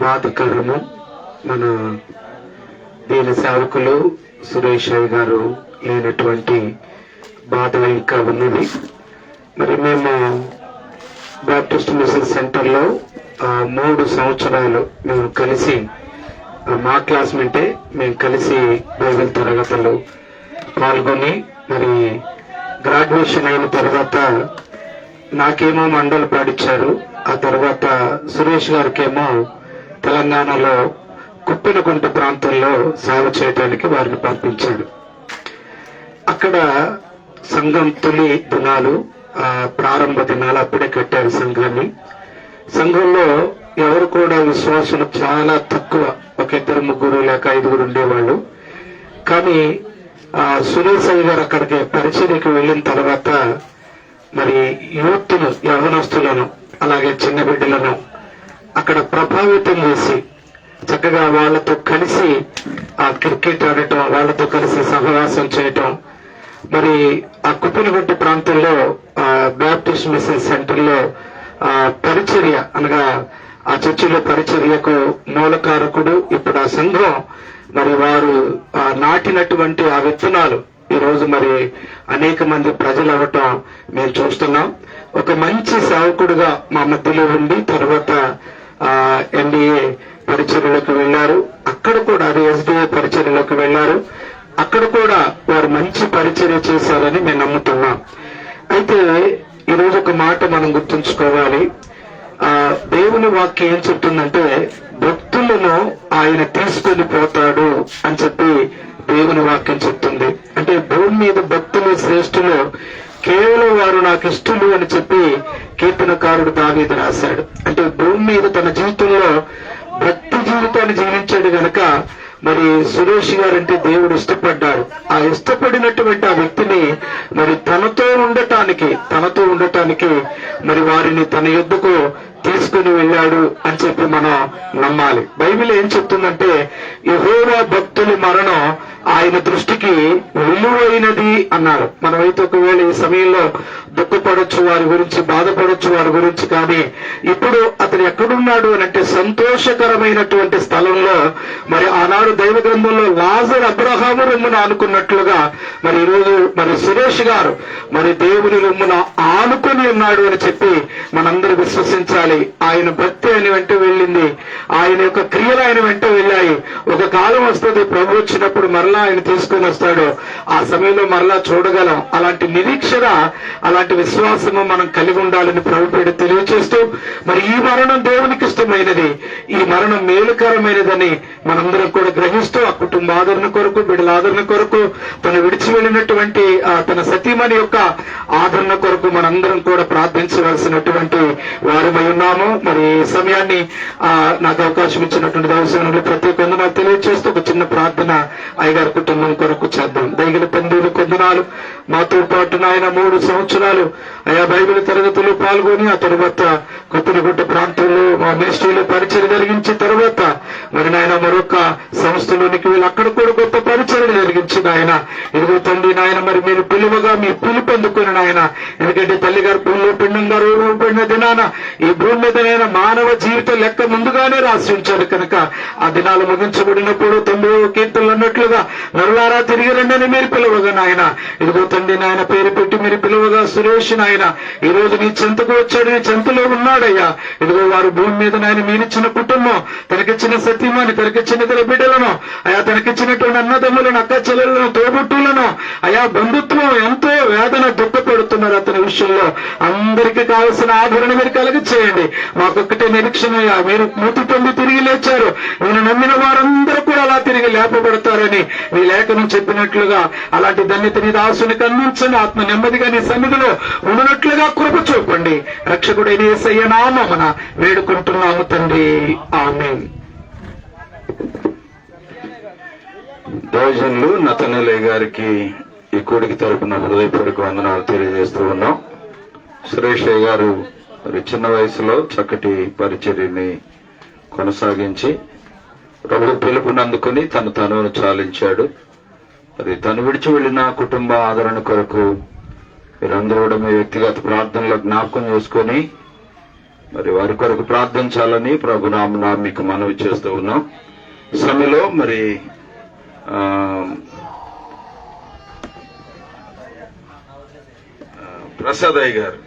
బాధకరము మన దీని సేవకులు సురేష్ అయ్య గారు లేనటువంటి బాధ ఇంకా ఉన్నది. మరి మేము బాప్టిస్ట్ మిషన్ సెంటర్లో 3 సంవత్సరాలు మేము కలిసి మా క్లాస్మేటే మేము కలిసి బైబిల్ తరగతులు పాల్గొని మరి గ్రాడ్యుయేషన్ అయిన తర్వాత నాకేమో మండలి పాడిచ్చారు. ఆ తర్వాత సురేష్ గారికేమో తెలంగాణలో కుప్పినగుంట ప్రాంతంలో సేవ చేయడానికి వారిని పంపించాడు. అక్కడ సంఘం తొలి దినాలు ప్రారంభ దినాలు అప్పుడే కట్టారు సంఘాన్ని. సంఘంలో ఎవరు కూడా విశ్వాసులు చాలా తక్కువ, 1-2-3 లేక 5 ఉండేవాళ్ళు. కానీ సురేష్ అయ్య గారు అక్కడికి పరిచర్యకు వెళ్ళిన తర్వాత మరి యూత్ను యవనస్తులను అలాగే చిన్న బిడ్డలను అక్కడ ప్రభావితం చేసి చక్కగా వాళ్ళతో కలిసి క్రికెట్ ఆడటం, వాళ్ళతో కలిసి సహవాసం చేయటం. మరి ఆ కుప్పినగుంట ప్రాంతంలో బ్యాప్టిస్ట్ మిషన్ సెంటర్లో పరిచర్య అనగా ఆ చర్చిలో పరిచర్యకు మూలకారకుడు ఇప్పుడు ఆ సంఘం మరి వారు నాటినటువంటి ఆ విత్తనాలు ఈ రోజు మరి అనేక మంది ప్రజలు అవ్వటం మేము చూస్తున్నాం. ఒక మంచి సేవకుడుగా మా మధ్యలో ఉండి తర్వాత ఎన్డీఏ పరిచర్యలోకి వెళ్లారు. అక్కడ కూడా ఎస్డిఏ పరిచర్యలోకి వెళ్లారు. అక్కడ కూడా వారు మంచి పరిచర్య చేశారని మేము నమ్ముతున్నాం. అయితే ఈరోజు ఒక మాట మనం గుర్తుంచుకోవాలి. దేవుని వాక్యం ఏం చెప్తుందంటే భక్తులను ఆయన తీసుకొని పోతాడు అని చెప్పి దేవుని వాక్యం చెప్తుంది. అంటే భూమి మీద భక్తులు శ్రేష్ఠులు, కేవలం వారు నాకు ఇష్టలు అని చెప్పి కీర్తనకారుడు దావీదు రాశాడు. అంటే భూమి మీద తన జీవితంలో భక్తి జీవితాన్ని జీవించాడు గనక మరి సురేష్ గారంటే దేవుడు ఇష్టపడ్డాడు. ఆ ఇష్టపడినటువంటి ఆ వ్యక్తిని మరి తనతో ఉండటానికి మరి వారిని తన యొద్దకు తీసుకుని వెళ్ళాడు అని చెప్పి మనం నమ్మాలి. బైబిల్ ఏం చెప్తుందంటే యెహోవా భక్తుల మరణం ఆయన దృష్టికి విలువైనది అన్నారు. మనమైతే ఒకవేళ ఈ సమయంలో దుఃఖపడొచ్చు, వారి గురించి బాధపడొచ్చు, వారి గురించి, కానీ ఇప్పుడు అతను ఎక్కడున్నాడు అని అంటే సంతోషకరమైనటువంటి స్థలంలో. మరి ఆనాడు దైవ గ్రంథంలో లాజరు అబ్రహాము రొమ్మున ఆనుకున్నట్లుగా మరి ఈరోజు మరి సురేష్ గారు మరి దేవుని రొమ్మున ఆనుకొని ఉన్నాడు అని చెప్పి మనందరూ విశ్వసించాలి. వెళ్ళాయి, ఆయన భక్తి ఆయన వెంట వెళ్ళింది, ఆయన యొక్క క్రియలు ఆయన వెంట వెళ్ళాయి. ఒక కాలం వస్తుంది, ప్రభు వచ్చినప్పుడు మరలా ఆయన తీసుకొని వస్తాడు, ఆ సమయంలో మరలా చూడగలం. అలాంటి నిరీక్షణ, అలాంటి విశ్వాసము మనం కలిగి ఉండాలని ప్రభు పేరు తెలియజేస్తూ, మరి ఈ మరణం దేవునికి ఇష్టమైనది, ఈ మరణం మేలుకరమైనదని మనందరం కూడా గ్రహిస్తూ, ఆ కుటుంబ ఆదరణ కొరకు, బిడ్డల ఆదరణ కొరకు, తను విడిచి వెళ్ళినటువంటి తన సతీమణి యొక్క ఆదరణ కొరకు మనందరం కూడా ప్రార్థించవలసినటువంటి వారమై ఉన్నాము. మరి ఈ సమయాన్ని నాకు అవకాశం ఇచ్చినటువంటి దైవసేవకులకు ప్రత్యేక వందనాలు తెలియజేస్తూ ఒక చిన్న ప్రార్థన అయ్యగారి కుటుంబం కొరకు చేద్దాం. దైగల తండ్రి కొందనాలు, మాతో పాటు నాయన 3 సంవత్సరాలు ఆయా బైబిల్ తరగతులు పాల్గొని, ఆ తర్వాత కొత్తగుట్ట ప్రాంతంలో మా మినిస్ట్రీలో పరిచయం జరిగించిన తర్వాత మరి నాయన మరొక సంస్థలోనికి వీళ్ళు అక్కడ కూడా కొత్త పరిచయం జరిగించి నాయన ఇదిగో తండ్రి నాయన మరి మీరు పిలువగా మీ పిలుపు అందుకుని నాయన, ఎందుకంటే తల్లి గారు పూల్లో పిండంగా రూపడిన దినాన ఈ భూమి మీద మానవ జీవితం లెక్క ముందుగానే రాసి ఉంచారు కనుక ఆ దినాలు ముగించబడినప్పుడు 9వ కీర్తనలు అన్నట్లుగా మరలారా తిరిగి రండి మీరు పిలువగా నాయన, ఇదిగో తండ్రి నాయన పేరు పెట్టి మీరు పిలువగా సురేష్ నాయన ఈ రోజు నీ చెంతకు వచ్చాడు, నీ చెంతలో ఉన్నాడయ్యా. ఇదిగో వారు భూమి మీద నాయన మీరిచ్చిన కుటుంబం, తనకిచ్చిన సత్యమాని, తనకిచ్చిన ఇతర బిడ్డలను, అయా తనకిచ్చినటువంటి అన్నదమ్ములను, అక్క చెల్లెలను, తోబుట్టులను, అయా బంధుత్వం ఎంతో వేదన దుఃఖపెడుతున్నారు అతని విషయంలో. అందరికీ కావలసిన ఆదరణ మీరు కలిగి చేయండి. మాకొక్కటే నిరీక్షణ, మీరు మూతి పొంది తిరిగి లేచారు, నేను నమ్మిన వారందరూ కూడా అలా తిరిగి లేపబడతారని మీ లేఖనం చెప్పినట్లుగా అలాంటి ధన్యత నీ దాసునికి అందించండి. ఆత్మ నెమ్మదిగా నీ సన్నిధిలో ఉన్నట్లుగా కృప చూపండి. రక్షకుడైన యేసయ్య నామమున వేడుకుంటున్నాము తండ్రి, ఆమేన్. దైవజనులు నతనలే గారికి ఈ కూడికి తరపున హృదయపూర్వక వందనాలు తెలియజేస్తూ ఉన్నాం. సురేష్ గారు మరి చిన్న వయసులో చక్కటి పరిచర్యని కొనసాగించి ప్రభు పిలుపునందుకుని తనును చాలించాడు. మరి తను విడిచి వెళ్లిన కుటుంబ ఆదరణ కొరకు మీరందరూ కూడా మీ వ్యక్తిగత ప్రార్థనలో జ్ఞాపకం చేసుకొని మరి వారి కొరకు ప్రార్థించాలని ప్రభు నామమున మీకు మనవి చేస్తూ ఉన్నాం. సమయంలో మరి ప్రసాదయ్య గారు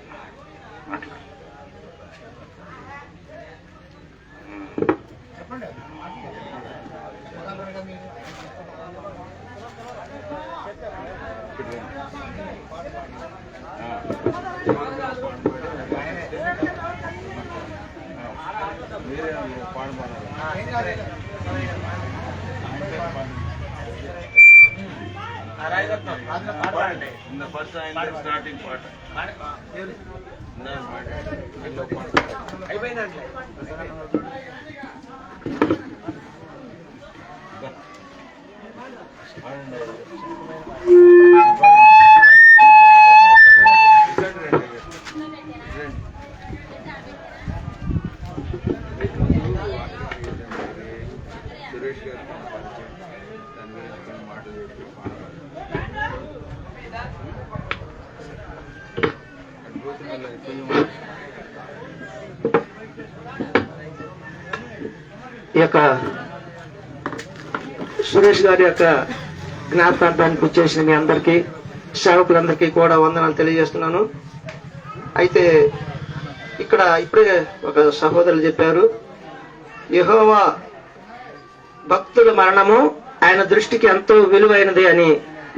సురేష్ గారు దాని గురించి కొన్ని మాటలు చెప్పి ఈ యొక్క సురేష్ గారి యొక్క జ్ఞాపకార్థానికి వచ్చేసిన మీ అందరికీ, సేవకులందరికీ కూడా వందనాలు తెలియజేస్తున్నాను. అయితే ఇక్కడ ఇప్పుడే ఒక సహోదరులు చెప్పారు, యెహోవా భక్తుల మరణము ఆయన దృష్టికి ఎంతో విలువైనది అని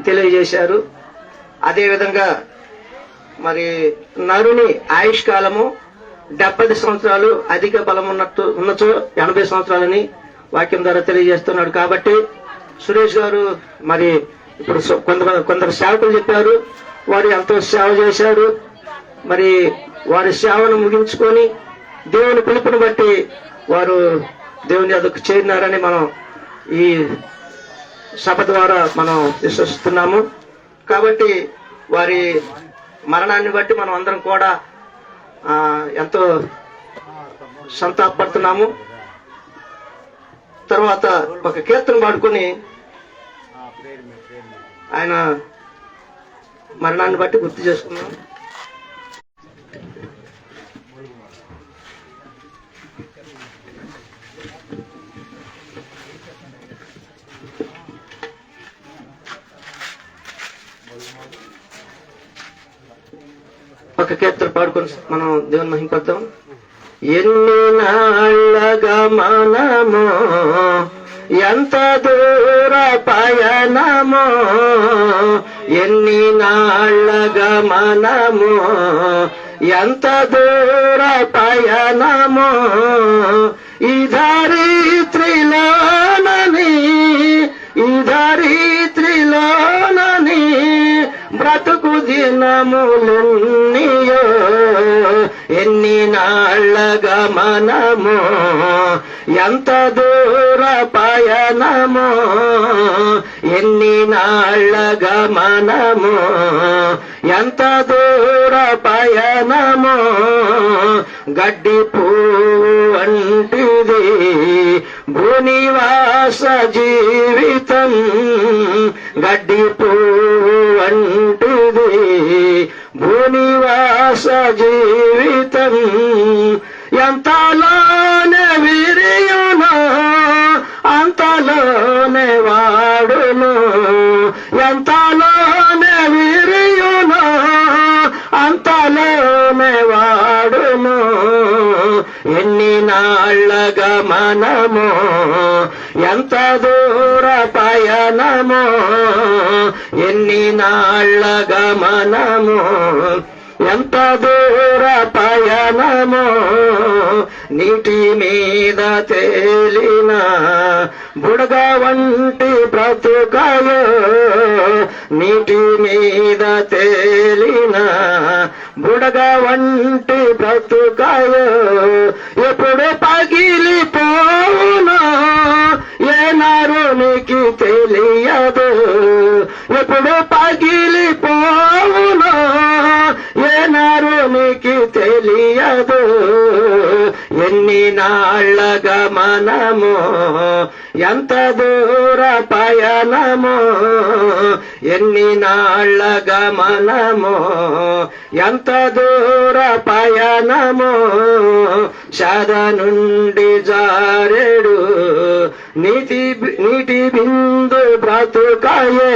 తెలియజేశారు. అదేవిధంగా మరి నరుని ఆయుష్ కాలము 70 సంవత్సరాలు, అధిక బలం ఉన్నచో 80 సంవత్సరాలని వాక్యం ద్వారా తెలియజేస్తున్నాడు. కాబట్టి సురేష్ గారు మరి ఇప్పుడు కొందరు సేవకులు చెప్పారు, వారు ఎంతో సేవ చేశారు. మరి వారి సేవను ముగించుకొని దేవుని పిలుపుని బట్టి వారు దేవుని అదకు చేరినారని మనం ఈ సభ ద్వారా మనం విశ్వసిస్తున్నాము. కాబట్టి వారి మరణాన్ని బట్టి మనం అందరం కూడా ఎంతో సంతాపడుతున్నాము. తర్వాత ఒక కీర్తన పాడుకొని ఆయన మరణాన్ని బట్టి గుర్తు చేసుకున్నాం. ఒక కీర్తన పాడుకొని మనం దేవుని మహింపడతాం. ఎన్ని నాళ్ళ గమనమో ఎంత దూర పయనమో ఎన్ని నాళ్ళ గమనమో ఎంత దూర పయనమో ఈ ధరిత్రిలోనని బ్రతుకు దినములెన్నియో ఎన్ని నాళ్ళ గమనమో ఎంత దూర పయనమో ఎన్ని నాళ్ళ గమనమో ఎంత దూర పయనమో గడ్డి పువ్వు వంటిది భూనివాస జీవితం గడ్డి పువ్వు వంటిది భూనివాస జీవితం ఎంతలోనే విరియును అంతలోనే వాడును ఎంతలోనే విరియును అంతలోనే వాడును ఎన్ని నాళ్ళ గమనమో ఎంత దూర పయనమో ఎన్ని నాళ్ళ గమనమో ఎంత దూర పయనమో నీటి మీద తేలిన బుడగ వంటి బ్రతుకయో నీటి మీద తేలిన బుడగ వంటి బ్రతుకయో ఎప్పుడు పగిలిపోవునో ఏ నరునికి తెలియదు ఎప్పుడు పగిలిపోవునో ఏ నరునికి తెలియదు ఎన్ని నాళ్ళ గమనమో ఎంత దూర పయనమో ఎన్ని నాళ్ళ గమనమో ఎంత దూర పయనమో శాద నుండి జారెడు నీటి బిందు బ్రతుకయే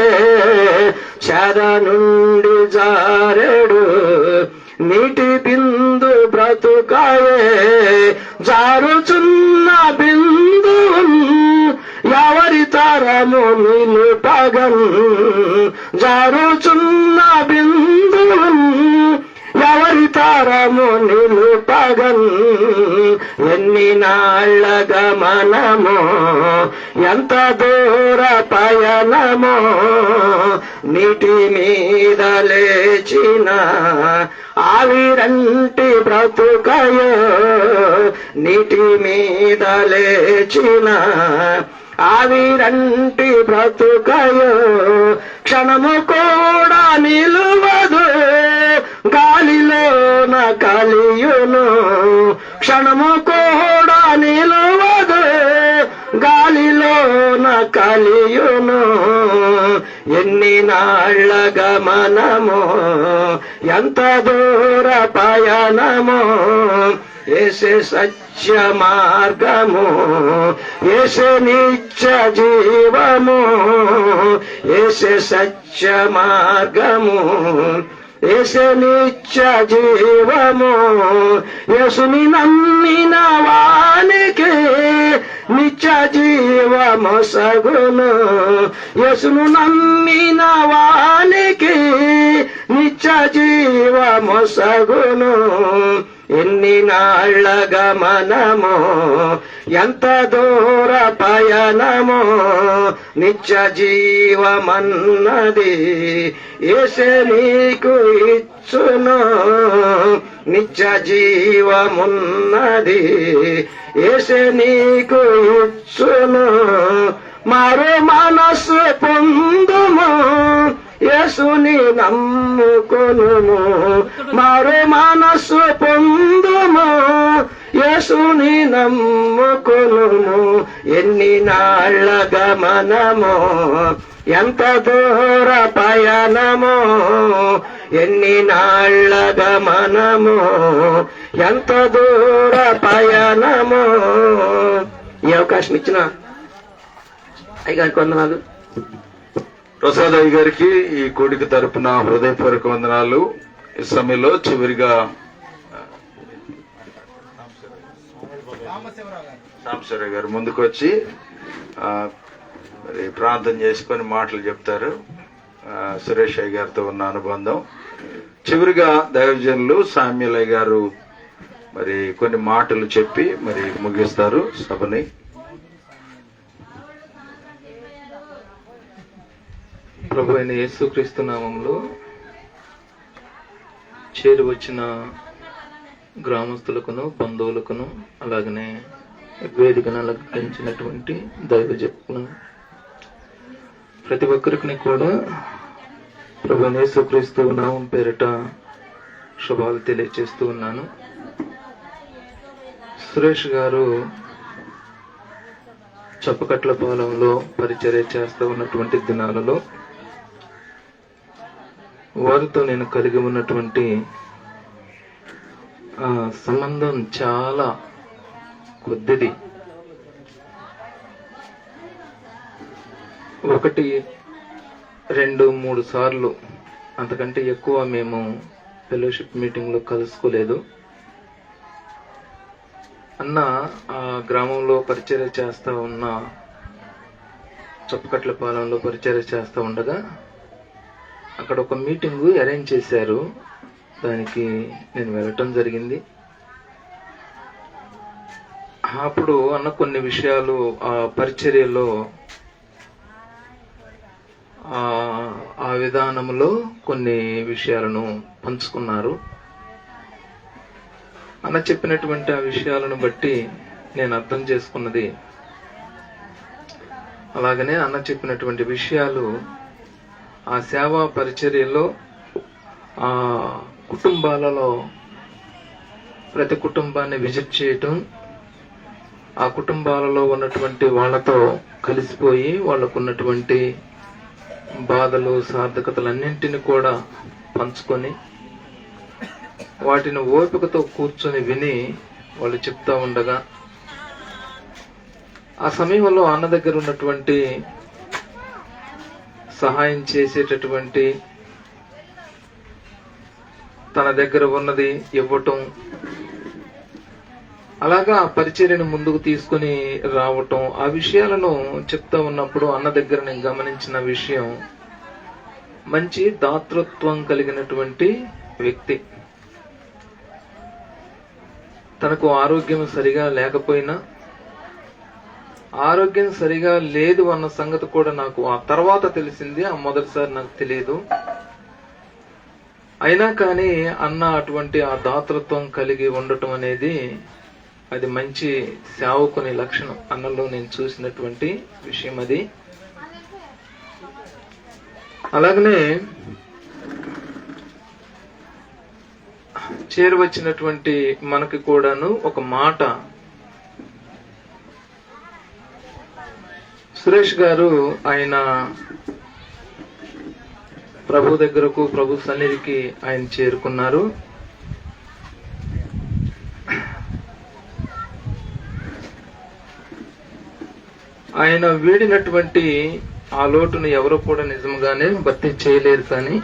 శాద నుండి జారెడు నీటి బిందు బ్రతుకయే జారుచున్న బిందు ఎవరి తరము నిలుపగన్ జారుచున్న బిందు ఎవరి తరము నిలుపగన్ ఎన్ని నాళ్ళ గమనమో ఎంత దూర పయనమో నీటి మీద లేచిన ఆవిరంటి బ్రతుకయో నీటి మీద లేచిన ఆవిరంటి బ్రతుకయో క్షణము కూడా నిలువదు గాలిలోన కలియును క్షణము కూడా నిలువదు గాలిలోన కలియును ఎన్ని నాళ్ళ గమనమో ఎంత దూర పయనమో ఏసే సత్య మార్గము ఏసే నిత్య జీవము ఏసే సత్య మార్గము ఏసే నిత్య జీవము యేసుని నమ్మిన వానికి నిత్య జీవము సగును యేసును నమ్మిన వానికి నిత్య జీవము సగును ఎన్ని నాళ్ళ గమనమో ఎంత దూర పయనమో నిత్య జీవమన్నది యేసే నీకు ఇచ్చును నిత్య జీవమున్నది యేసే నీకు ఇచ్చును మారు మనస్సు పొందుము యేసుని నమ్ముకొనుము మారు మనస్సు పొందుము యేసుని నమ్ముకొనుము ఎన్ని నాళ్ళ గమనమో ఎంత దూర పయనమో ఎన్ని నాళ్ళ గమనమో ఎంత దూర పయనమో ఈ అవకాశం ఇచ్చిన అయ్యగారికి వందనాలు. ప్రసాద్ అయ్య గారికి ఈ కోడిక తరపున హృదయపూర్వక వందనాలు. ఈ సమయంలో చివరిగా సాంబశివరావు గారు ముందుకు వచ్చి మరి ప్రార్థన చేసుకొని మాటలు చెప్తారు. సురేష్ అయ్య గారితో ఉన్న అనుబంధం. చివరిగా దైవజనులు సామ్యులయ్య గారు మరి కొన్ని మాటలు చెప్పి మరి ముగిస్తారు సభని. ప్రభు అయిన యేసుక్రీస్తు నామంలో చేరి వచ్చిన గ్రామస్తులకును బంధువులకును అలాగనే వేదికను అలంకరించినటువంటి దైవజనులను ప్రతి ఒక్కరికి కూడా ప్రభు అయిన యేసుక్రీస్తు నామం పేరిట శుభాలు తెలియజేస్తూ ఉన్నాను. సురేష్ గారు చప్పకట్ల పాలెంలో పరిచర్య చేస్తూ ఉన్నటువంటి దినాలలో వారితో నేను కలిగి ఉన్నటువంటి సంబంధం చాలా కొద్దిది. 1, 2, 3 సార్లు అంతకంటే ఎక్కువ మేము ఫెలోషిప్ మీటింగ్ లో కలుసుకోలేదు. అన్న ఆ గ్రామంలో పరిచర్య చేస్తా ఉన్న చప్పకట్ల పాలెంలో పరిచర్య చేస్తా ఉండగా అక్కడ ఒక మీటింగ్ అరేంజ్ చేశారు. దానికి నేను వెళ్ళటం జరిగింది. అప్పుడు అన్న కొన్ని విషయాలు ఆ పరిచర్యలో ఆ విధానంలో కొన్ని విషయాలను పంచుకున్నారు. అన్న చెప్పినటువంటి ఆ విషయాలను బట్టి నేను అర్థం చేసుకున్నది, అలాగనే అన్న చెప్పినటువంటి విషయాలు ఆ సేవా పరిచర్యలో ఆ కుటుంబాలలో ప్రతి కుటుంబాన్ని విజిట్ చేయటం, ఆ కుటుంబాలలో ఉన్నటువంటి వాళ్ళతో కలిసిపోయి వాళ్ళకు ఉన్నటువంటి బాధలు సార్థకతలన్నింటినీ కూడా పంచుకొని వాటిని ఓపికతో కూర్చొని విని వాళ్ళు చెప్తా ఉండగా ఆ సమయంలో అన్న దగ్గర ఉన్నటువంటి సహాయం చేసేటటువంటి తన దగ్గర ఉన్నది ఇవ్వటం, అలాగా ఆ పరిచర్యను ముందుకు తీసుకుని రావటం, ఆ విషయాలను చెప్తా ఉన్నప్పుడు అన్న దగ్గర నేను గమనించిన విషయం, మంచి దాతృత్వం కలిగినటువంటి వ్యక్తి. తనకు ఆరోగ్యం సరిగా లేకపోయినా, ఆరోగ్యం సరిగా లేదు అన్న సంగతి కూడా నాకు ఆ తర్వాత తెలిసింది, ఆ మొదటిసారి నాకు తెలియదు. అయినా కానీ అన్న అటువంటి ఆ దాతృత్వం కలిగి ఉండటం అనేది అది మంచి సేవకుని లక్షణం. అన్నలో నేను చూసినటువంటి విషయం అది. అలాగనే చేరువచ్చినటువంటి మనకి కూడాను ఒక మాట, సురేష్ గారు ఆయన ప్రభు దగ్గరకు, ప్రభు సన్నిధికి ఆయన చేరుకున్నారు. ఆయన వీడినటువంటి ఆ లోటును ఎవరు కూడా నిజంగానే భర్తీ చేయలేరు. కానీ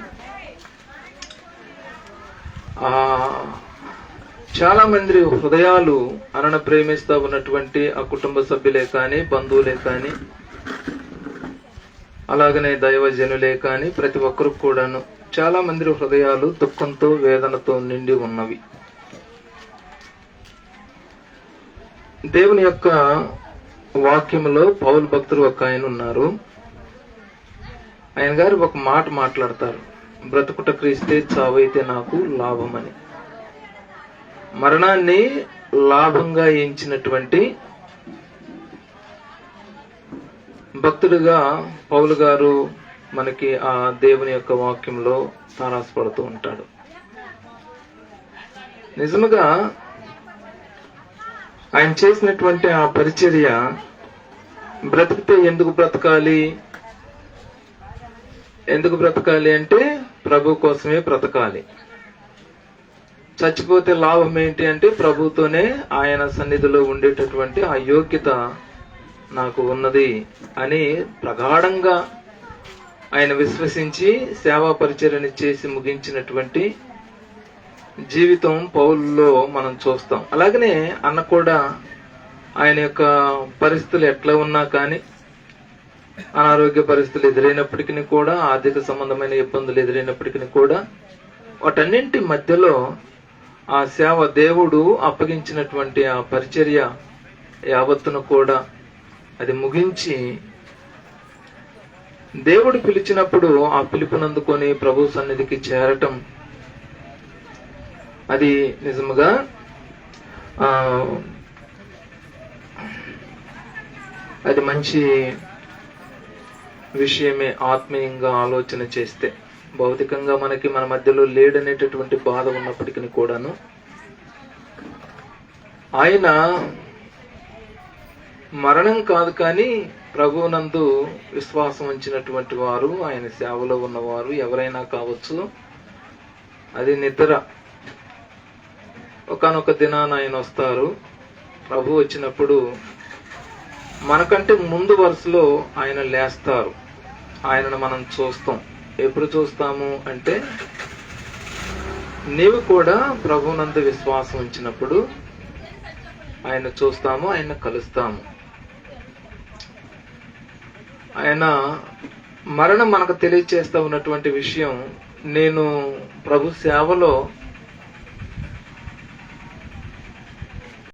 చాలా మంది హృదయాలు అన్నను ప్రేమిస్తూ ఉన్నటువంటి ఆ కుటుంబ సభ్యులే కానీ, బంధువులే కానీ, అలాగనే దైవజనులే కానీ ప్రతి ఒక్కరు కూడాను చాలా మంది హృదయాలు దుఃఖంతో వేదనతో నిండి ఉన్నవి. దేవుని యొక్క వాక్యములో పౌలు భక్తుడు ఒక ఆయన ఉన్నారు. ఆయన గారు ఒక మాట మాట్లాడతారు, బ్రతుకుట క్రీస్తే చావైతే నాకు లాభం అని. మరణాన్ని లాభంగా ఎంచినటువంటి భక్తుడిగా పౌలు గారు మనకి ఆ దేవుని యొక్క వాక్యంలో తారాసపడుతూ ఉంటాడు. నిజముగా ఆయన చేసినటువంటి ఆ పరిచర్య, బ్రతికితే ఎందుకు బ్రతకాలి, ఎందుకు బ్రతకాలి అంటే ప్రభు కోసమే బ్రతకాలి. చచ్చిపోతే లాభం ఏంటి అంటే ప్రభుతోనే ఆయన సన్నిధిలో ఉండేటటువంటి ఆ యోగ్యత నాకు ఉన్నది అని ప్రగాఢంగా ఆయన విశ్వసించి సేవా పరిచర్యని చేసి ముగించినటువంటి జీవితం పౌలులో మనం చూస్తాం. అలాగనే అన్న కూడా ఆయన యొక్క పరిస్థితులు ఎట్లా ఉన్నా కానీ, అనారోగ్య పరిస్థితులు ఎదురైనప్పటికీ కూడా, ఆర్థిక సంబంధమైన ఇబ్బందులు ఎదురైనప్పటికీ కూడా, వాటన్నింటి మధ్యలో ఆ సేవ, దేవుడు అప్పగించినటువంటి ఆ పరిచర్య యావత్తును కూడా అది ముగించి, దేవుడు పిలిచినప్పుడు ఆ పిలుపునందుకొని ప్రభు సన్నిధికి చేరటం, అది నిజముగా అది మంచి విషయమే. ఆత్మీయంగా ఆలోచన చేస్తే, భౌతికంగా మనకి మన మధ్యలో లేడనేటటువంటి బాధ ఉన్నప్పటికీ కూడాను, ఆయన మరణం కాదు కానీ ప్రభువునందు విశ్వాసం ఉంచినటువంటి వారు, ఆయన సేవలో ఉన్నవారు ఎవరైనా కావచ్చు, అది నిద్ర. ఒకానొక దినాన ఆయన వస్తారు. ప్రభు వచ్చినప్పుడు మనకంటే ముందు వరుసలో ఆయన లేస్తారు. ఆయనను మనం చూస్తాం. ఎప్పుడు చూస్తాము అంటే, నీవు కూడా ప్రభువునందు విశ్వాసం ఉంచినప్పుడు ఆయన చూస్తాము, ఆయన కలుస్తాము. ఆయన మరణం మనకు తెలియచేస్తా ఉన్నటువంటి విషయం, నేను ప్రభు సేవలో